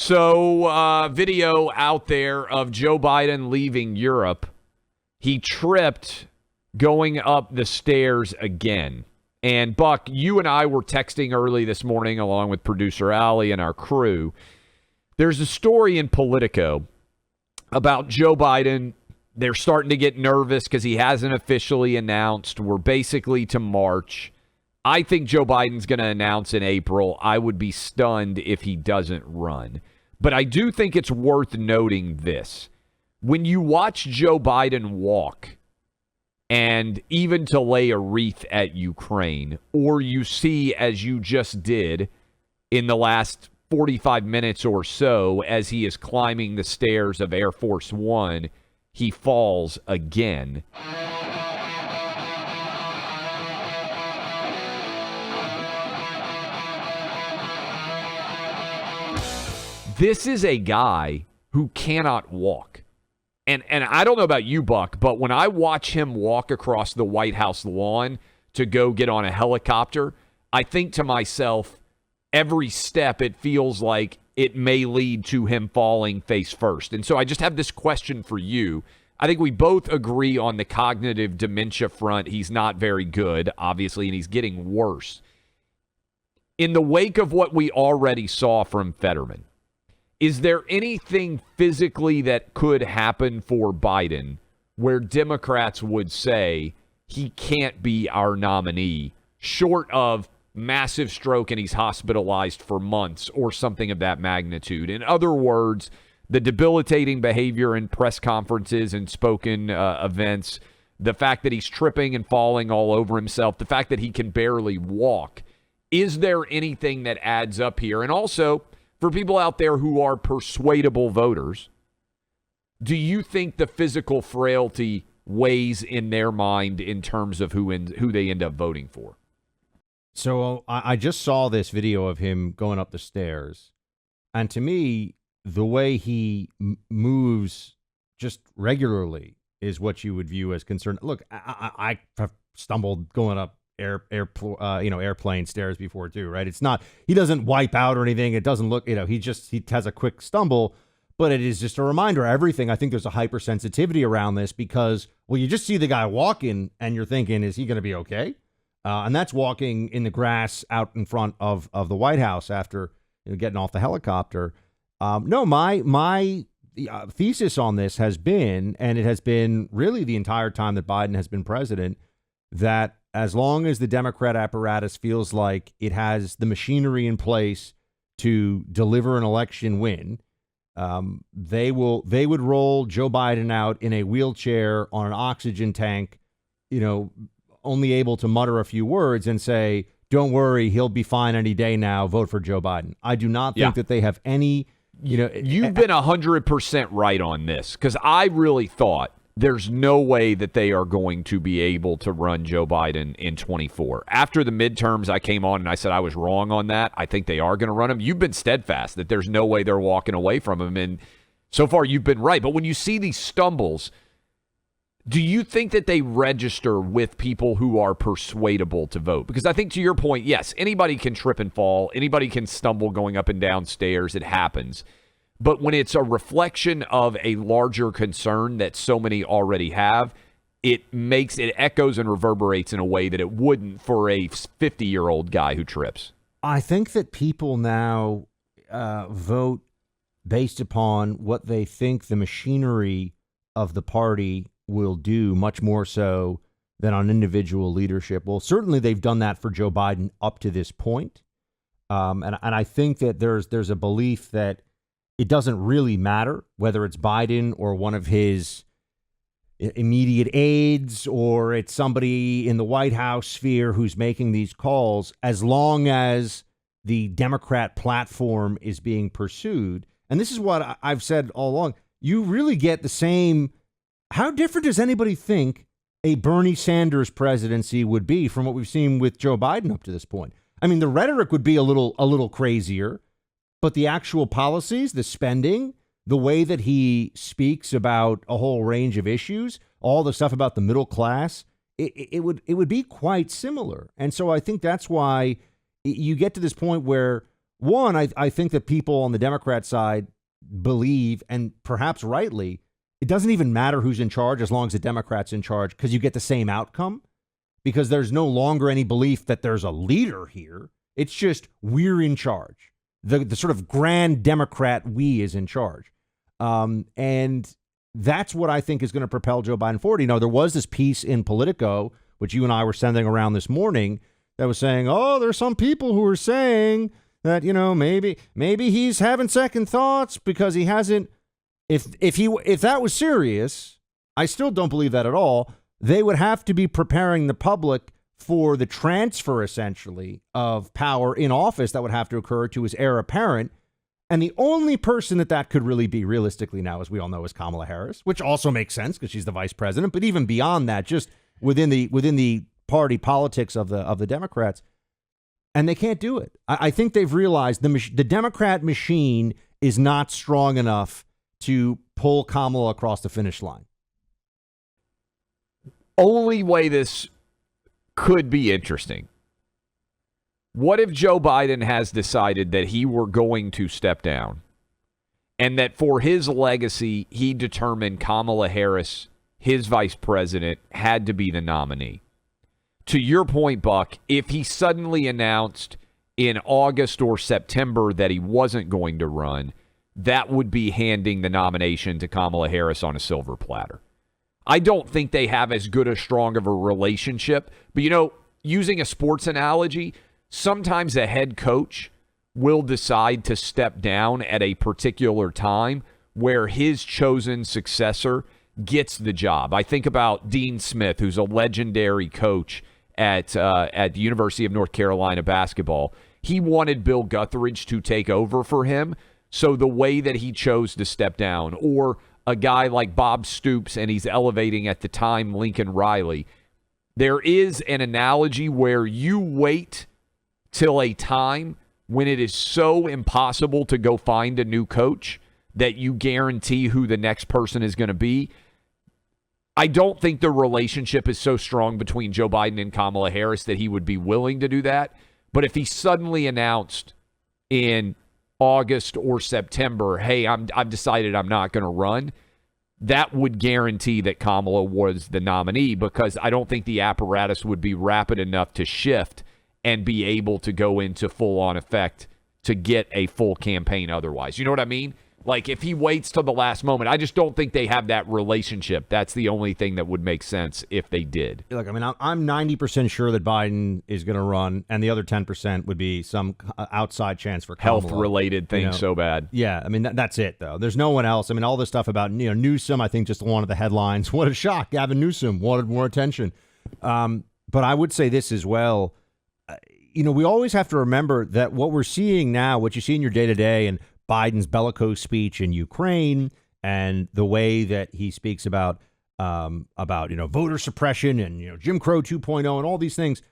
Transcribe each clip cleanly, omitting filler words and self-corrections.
So, video out there of Joe Biden leaving Europe. He tripped going up the stairs again. And, Buck, you and I were texting early this morning along with producer Allie and our crew. There's a story in Politico about Joe Biden. They're starting to get nervous because he hasn't officially announced. We're basically to March. I think Joe Biden's going to announce in April. I would be stunned if he doesn't run. But I do think it's worth noting this. When you watch Joe Biden walk, and even to lay a wreath at Ukraine, or you see, as you just did in the last 45 minutes or so, as he is climbing the stairs of Air Force One, he falls again. This is a guy who cannot walk. And I don't know about you, Buck, but when I watch him walk across the White House lawn to go get on a helicopter, I think to myself, every step it feels like it may lead to him falling face first. And so I just have this question for you. I think we both agree on the cognitive dementia front. He's not very good, obviously, and he's getting worse. In the wake of what we already saw from Fetterman, is there anything physically that could happen for Biden where Democrats would say he can't be our nominee, short of massive stroke and he's hospitalized for months or something of that magnitude? In other words, the debilitating behavior in press conferences and spoken events, the fact that he's tripping and falling all over himself, the fact that he can barely walk. Is there anything that adds up here? And also, for people out there who are persuadable voters, do you think the physical frailty weighs in their mind in terms of who they end up voting for? So I just saw this video of him going up the stairs, and to me, the way he moves just regularly is what you would view as concern. Look, I have stumbled going up airplane stairs before too, right? It's not, he doesn't wipe out or anything. It doesn't look, he has a quick stumble, but it is just a reminder of everything. I think there's a hypersensitivity around this because, well, you just see the guy walking and you're thinking, is he going to be okay? And that's walking in the grass out in front of the White House after getting off the helicopter. No, my thesis on this has been, and it has been really the entire time that Biden has been president, that as long as the Democrat apparatus feels like it has the machinery in place to deliver an election win, they would roll Joe Biden out in a wheelchair on an oxygen tank, only able to mutter a few words and say, "Don't worry, he'll be fine any day now. Vote for Joe Biden." I do not think that they have any. You've been 100% right on this, because I really thought there's no way that they are going to be able to run Joe Biden in 24. After the midterms, I came on and I said I was wrong on that. I think they are going to run him. You've been steadfast that there's no way they're walking away from him, and so far you've been right. But when you see these stumbles, do you think that they register with people who are persuadable to vote? Because I think, to your point, yes, anybody can trip and fall. Anybody can stumble going up and down stairs. It happens. But when it's a reflection of a larger concern that so many already have, it echoes and reverberates in a way that it wouldn't for a 50-year-old guy who trips. I think that people now vote based upon what they think the machinery of the party will do, much more so than on individual leadership. Well, certainly they've done that for Joe Biden up to this point. And I think that there's a belief that it doesn't really matter whether it's Biden or one of his immediate aides or it's somebody in the White House sphere who's making these calls, as long as the Democrat platform is being pursued. And this is what I've said all along. You really get the same. How different does anybody think a Bernie Sanders presidency would be from what we've seen with Joe Biden up to this point? I mean, the rhetoric would be a little crazier, but the actual policies, the spending, the way that he speaks about a whole range of issues, all the stuff about the middle class, it would be quite similar. And so I think that's why you get to this point where One, I think that people on the Democrat side believe, and perhaps rightly, it doesn't even matter who's in charge as long as the Democrat's in charge, because you get the same outcome, because there's no longer any belief that there's a leader here. It's just we're in charge. The sort of grand Democrat we is in charge. And that's what I think is going to propel Joe Biden forward. There was this piece in Politico, which you and I were sending around this morning, that was saying, oh, there's some people who are saying that, maybe he's having second thoughts because he hasn't. If that was serious, I still don't believe that at all. They would have to be preparing the public for the transfer, essentially, of power in office that would have to occur to his heir apparent. And the only person that could really be realistically now, as we all know, is Kamala Harris, which also makes sense because she's the vice president. But even beyond that, just within the party politics of the Democrats, and they can't do it. I think they've realized the Democrat machine is not strong enough to pull Kamala across the finish line. Only way this could be interesting. What if Joe Biden has decided that he were going to step down and that for his legacy, he determined Kamala Harris, his vice president, had to be the nominee? To your point, Buck, if he suddenly announced in August or September that he wasn't going to run, that would be handing the nomination to Kamala Harris on a silver platter. I don't think they have as good or strong of a relationship. But, using a sports analogy, sometimes a head coach will decide to step down at a particular time where his chosen successor gets the job. I think about Dean Smith, who's a legendary coach at the University of North Carolina basketball. He wanted Bill Guthridge to take over for him. So the way that he chose to step down, or a guy like Bob Stoops, and he's elevating at the time Lincoln Riley, there is an analogy where you wait till a time when it is so impossible to go find a new coach that you guarantee who the next person is going to be. I don't think the relationship is so strong between Joe Biden and Kamala Harris that he would be willing to do that. But if he suddenly announced in August or September, hey, I've decided I'm not going to run, that would guarantee that Kamala was the nominee, because I don't think the apparatus would be rapid enough to shift and be able to go into full-on effect to get a full campaign otherwise. You know what I mean? Like, if he waits till the last moment, I just don't think they have that relationship. That's the only thing that would make sense if they did. Look, I'm 90% sure that Biden is going to run, and the other 10% would be some outside chance for Kamala. Health-related things so bad. Yeah, that's it, though. There's no one else. All this stuff about Newsom, I think, just wanted the headlines. What a shock. Gavin Newsom wanted more attention. But I would say this as well. We always have to remember that what we're seeing now, what you see in your day-to-day, and Biden's bellicose speech in Ukraine, and the way that he speaks about voter suppression and Jim Crow 2.0 and all these things,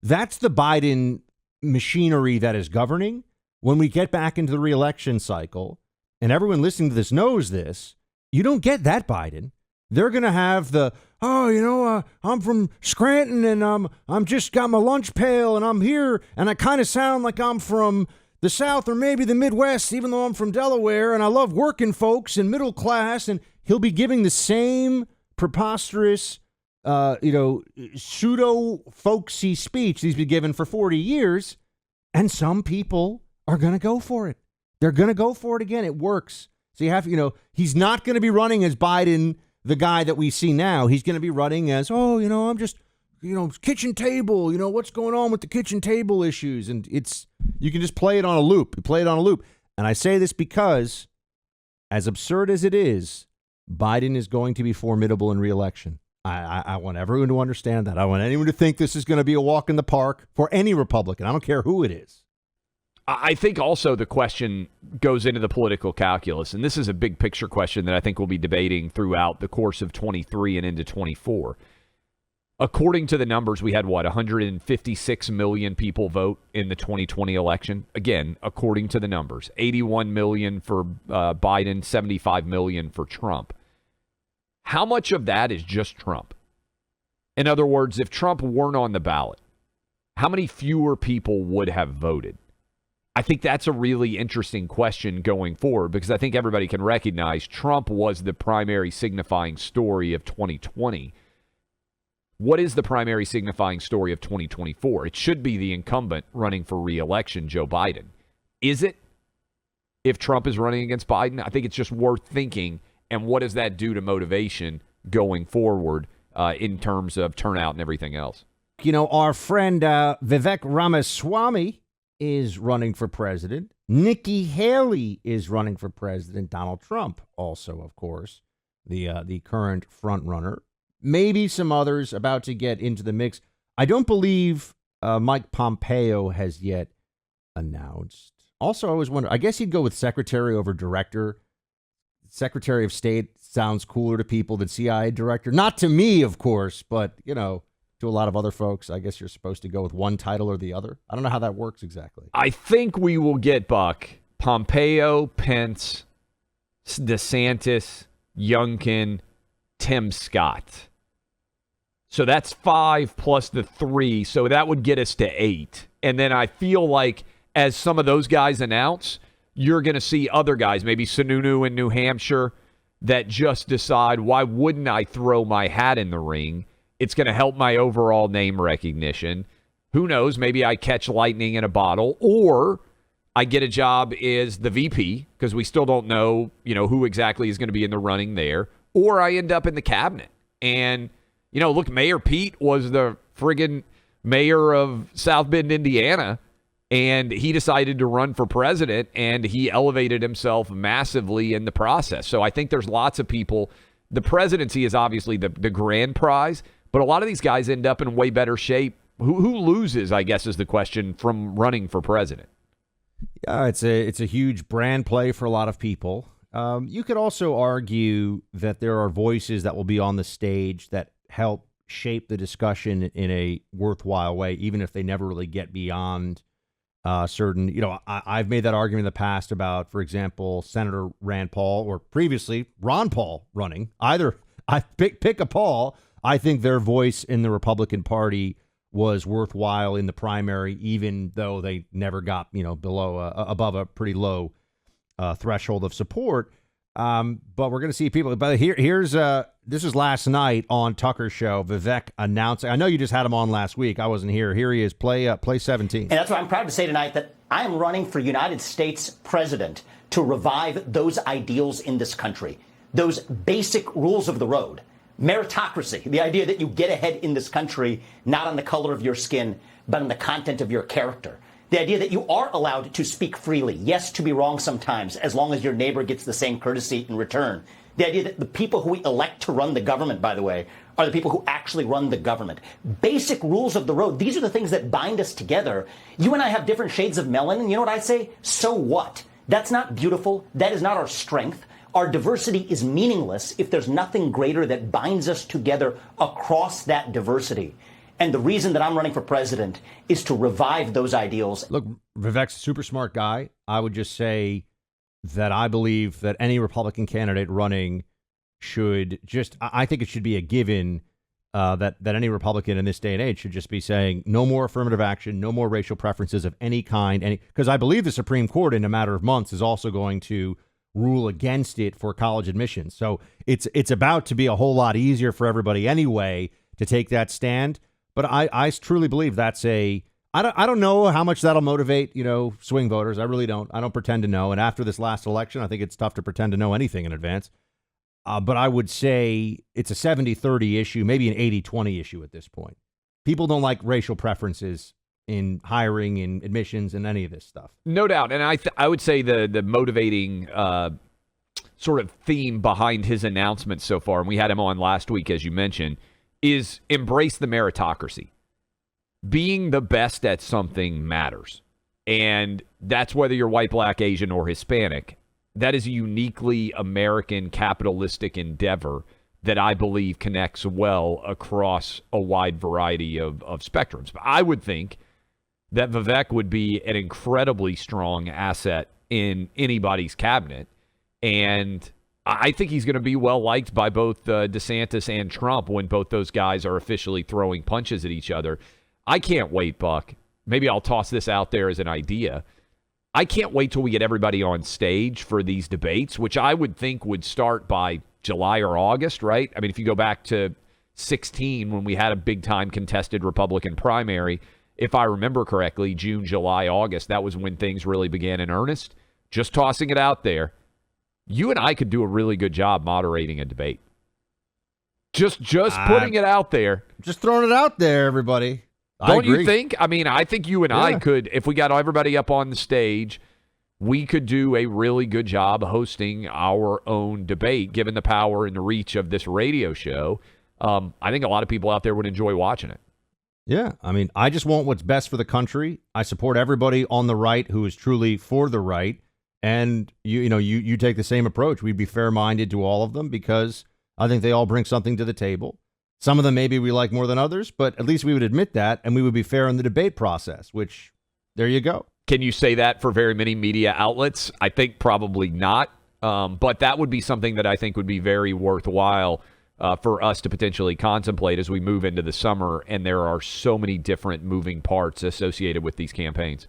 that's the Biden machinery that is governing. When we get back into the reelection cycle, and everyone listening to this knows this, you don't get that Biden. They're going to have I'm from Scranton, and I'm just got my lunch pail, and I'm here, and I kind of sound like I'm from the South or maybe the Midwest, even though I'm from Delaware, and I love working folks and middle class. And he'll be giving the same preposterous, pseudo folksy speech he's been given for 40 years. And some people are going to go for it. They're going to go for it again. It works. So you have, he's not going to be running as Biden, the guy that we see now. He's going to be running as, I'm just, kitchen table, what's going on with the kitchen table issues. And you can just play it on a loop. And I say this because, as absurd as it is, Biden is going to be formidable in re-election. I want everyone to understand that. I want anyone to think this is going to be a walk in the park for any Republican. I don't care who it is. I think also the question goes into the political calculus, and this is a big picture question that I think we'll be debating throughout the course of 23 and into 24. According to the numbers, we had, 156 million people vote in the 2020 election? Again, according to the numbers, 81 million for Biden, 75 million for Trump. How much of that is just Trump? In other words, if Trump weren't on the ballot, how many fewer people would have voted? I think that's a really interesting question going forward because I think everybody can recognize Trump was the primary signifying story of 2020. What is the primary signifying story of 2024? It should be the incumbent running for re-election, Joe Biden. Is it? If Trump is running against Biden, I think it's just worth thinking. And what does that do to motivation going forward in terms of turnout and everything else? You know, our friend Vivek Ramaswamy is running for president. Nikki Haley is running for president. Donald Trump also, of course, the current front runner. Maybe some others about to get into the mix. I don't believe Mike Pompeo has yet announced. Also, I always wonder, I guess he'd go with secretary over director. Secretary of State sounds cooler to people than CIA director. Not to me, of course, but, you know, to a lot of other folks, I guess you're supposed to go with one title or the other. I don't know how that works exactly. I think we will get, Buck, Pompeo, Pence, DeSantis, Youngkin, Tim Scott. So that's 5 plus the 3. So that would get us to 8. And then I feel like as some of those guys announce, you're going to see other guys, maybe Sununu in New Hampshire, that just decide, why wouldn't I throw my hat in the ring? It's going to help my overall name recognition. Who knows? Maybe I catch lightning in a bottle, or I get a job as the VP because we still don't know, who exactly is going to be in the running there, or I end up in the cabinet. And, look, Mayor Pete was the friggin' mayor of South Bend, Indiana, and he decided to run for president, and he elevated himself massively in the process. So I think there's lots of people. The presidency is obviously the grand prize, but a lot of these guys end up in way better shape. Who loses, I guess, is the question from running for president. Yeah, it's a huge brand play for a lot of people. You could also argue that there are voices that will be on the stage that help shape the discussion in a worthwhile way, even if they never really get beyond certain, I've made that argument in the past about, for example, Senator Rand Paul or previously Ron Paul running. Either I pick a Paul. I think their voice in the Republican Party was worthwhile in the primary, even though they never got, above a pretty low threshold of support. But we're going to see people. But here's this is last night on Tucker's show. Vivek announcing. I know you just had him on last week. I wasn't here. Here he is. Play 17. And that's why I'm proud to say tonight that I am running for United States president to revive those ideals in this country, those basic rules of the road, meritocracy, the idea that you get ahead in this country not on the color of your skin, but on the content of your character. The idea that you are allowed to speak freely, yes, to be wrong sometimes, as long as your neighbor gets the same courtesy in return. The idea that the people who we elect to run the government, by the way, are the people who actually run the government. Basic rules of the road. These are the things that bind us together. You and I have different shades of melanin. You know what I say? So what? That's not beautiful. That is not our strength. Our diversity is meaningless if there's nothing greater that binds us together across that diversity. And the reason that I'm running for president is to revive those ideals. Look, Vivek's a super smart guy. I would just say that I believe that any Republican candidate running should just, I think it should be a given that any Republican in this day and age should just be saying no more affirmative action, no more racial preferences of any kind. Because I believe the Supreme Court in a matter of months is also going to rule against it for college admissions. So it's about to be a whole lot easier for everybody anyway to take that stand. But I truly believe that's I don't know how much that'll motivate, swing voters. I really don't. I don't pretend to know. And after this last election, I think it's tough to pretend to know anything in advance. But I would say it's a 70-30 issue, maybe an 80-20 issue at this point. People don't like racial preferences in hiring, in admissions, and any of this stuff. No doubt. And I would say the motivating sort of theme behind his announcement so far, and we had him on last week, as you mentioned, is embrace the meritocracy. Being the best at something matters. And that's whether you're white, black, Asian, or Hispanic. That is a uniquely American capitalistic endeavor that I believe connects well across a wide variety of spectrums. But I would think that Vivek would be an incredibly strong asset in anybody's cabinet. And I think he's going to be well liked by both DeSantis and Trump when both those guys are officially throwing punches at each other. I can't wait, Buck. Maybe I'll toss this out there as an idea. I can't wait till we get everybody on stage for these debates, which I would think would start by July or August, right? I mean, if you go back to 16 when we had a big-time contested Republican primary, if I remember correctly, June, July, August, that was when things really began in earnest. Just tossing it out there. You and I could do a really good job moderating a debate. Just putting it out there. Just throwing it out there, everybody. Don't you think? I mean, I think you and I Yeah. could, if we got everybody up on the stage, we could do a really good job hosting our own debate, given the power and the reach of this radio show. I think a lot of people out there would enjoy watching it. Yeah, I mean, I just want what's best for the country. I support everybody on the right who is truly for the right, and you take the same approach. We'd be fair-minded to all of them because I think they all bring something to the table. Some of them maybe we like more than others, but at least we would admit that, and we would be fair in the debate process, which, there you go. Can you say that for very many media outlets? I think probably not, but that would be something that I think would be very worthwhile for us to potentially contemplate as we move into the summer, and there are so many different moving parts associated with these campaigns.